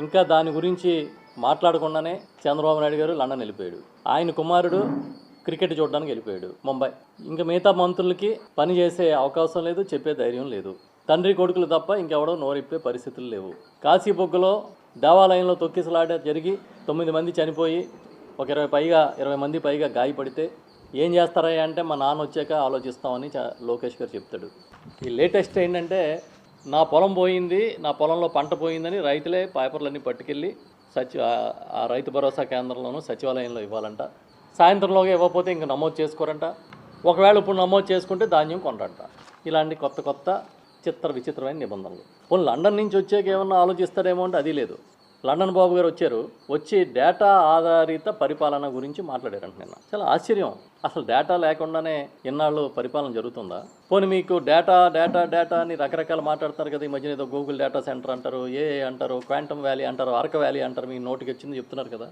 ఇంకా దాని గురించి మాట్లాడకుండానే చంద్రబాబు నాయుడు గారు లండన్ వెళ్ళిపోయాడు. ఆయన కుమారుడు క్రికెట్ చూడడానికి వెళ్ళిపోయాడు ముంబై. ఇంకా మిగతా మంత్రులకి పని చేసే అవకాశం లేదు, చెప్పే ధైర్యం లేదు. తండ్రి కొడుకులు తప్ప ఇంకెవడో నోరిప్పే పరిస్థితులు లేవు. కాశీబొగ్గులో దేవాలయంలో తొక్కిసలాట జరిగి 9 మంది చనిపోయి ఒక 20 మంది పైగా గాయపడితే ఏం చేస్తారా అంటే మా నాన్న వచ్చాక ఆలోచిస్తామని లోకేష్ గారు చెప్తాడు. ఈ లేటెస్ట్ ఏంటంటే నా పొలం పోయింది, నా పొలంలో పంట పోయిందని రైతులే పేపర్లన్నీ పట్టుకెళ్ళి ఆ రైతు భరోసా కేంద్రంలోనూ సచివాలయంలో ఇవ్వాలంట. సాయంత్రంలోగా ఇవ్వకపోతే ఇంక నమోదు చేసుకోరంట. ఒకవేళ ఇప్పుడు నమోదు చేసుకుంటే ధాన్యం కొనరంట. ఇలాంటి కొత్త విచిత్రమైన నిబంధనలు. పోనీ లండన్ నుంచి వచ్చాక ఏమన్నా ఆలోచిస్తారేమో అంటే అది లేదు. లండన్ బాబు గారు వచ్చి డేటా ఆధారిత పరిపాలన గురించి మాట్లాడారంట నిన్న. చాలా ఆశ్చర్యం. అసలు డేటా లేకుండానే ఇన్నాళ్ళు పరిపాలన జరుగుతుందా? పోనీ మీకు డేటా అని రకరకాలు మాట్లాడతారు కదా. ఈ మధ్యన ఏదో గూగుల్ డేటా సెంటర్ అంటారు, ఏఏ అంటారు, క్వాంటమ్ వ్యాలీ అంటారు, అరక వ్యాలీ అంటారు, మీ నోటికి వచ్చింది చెప్తున్నారు కదా.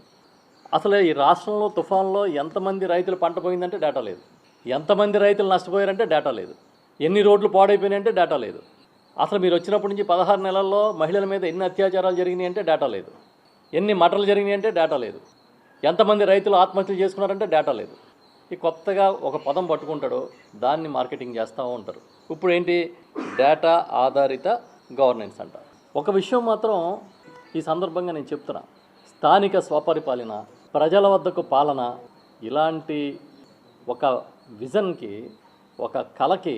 అసలు ఈ రాష్ట్రంలో తుఫాన్లో ఎంతమంది రైతులు పంట పోయిందంటే డేటా లేదు. ఎంతమంది రైతులు నష్టపోయారంటే డేటా లేదు. ఎన్ని రోడ్లు పాడైపోయినాయంటే డేటా లేదు. అసలు మీరు వచ్చినప్పటి నుంచి 16 నెలల్లో మహిళల మీద ఎన్ని అత్యాచారాలు జరిగినాయి అంటే డేటా లేదు. ఎన్ని మటలు జరిగినాయి అంటే డేటా లేదు. ఎంతమంది రైతులు ఆత్మహత్యలు చేసుకున్నారంటే డేటా లేదు. ఈ కొత్తగా ఒక పదం పట్టుకుంటాడో దాన్ని మార్కెటింగ్ చేస్తూ ఉంటారు. ఇప్పుడు ఏంటి? డేటా ఆధారిత గవర్నెన్స్ అంట. ఒక విషయం మాత్రం ఈ సందర్భంగా నేను చెప్తున్నా. స్థానిక స్వపరిపాలన, ప్రజల వద్దకు పాలన, ఇలాంటి ఒక విజన్కి, ఒక కళకి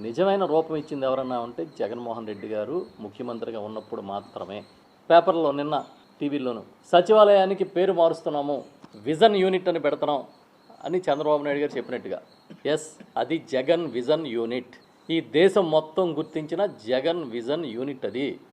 నిజమైన రూపం ఇచ్చింది ఎవరన్నా ఉంటే జగన్మోహన్ రెడ్డి గారు ముఖ్యమంత్రిగా ఉన్నప్పుడు మాత్రమే. పేపర్లో నిన్న టీవీలోను సచివాలయానికి పేరు మారుస్తున్నాము, విజన్ యూనిట్ అని పెడుతున్నాం అని చంద్రబాబు నాయుడు గారు చెప్పినట్టుగా. ఎస్, అది జగన్ విజన్ యూనిట్. ఈ దేశం మొత్తం గుర్తించిన జగన్ విజన్ యూనిట్ అది.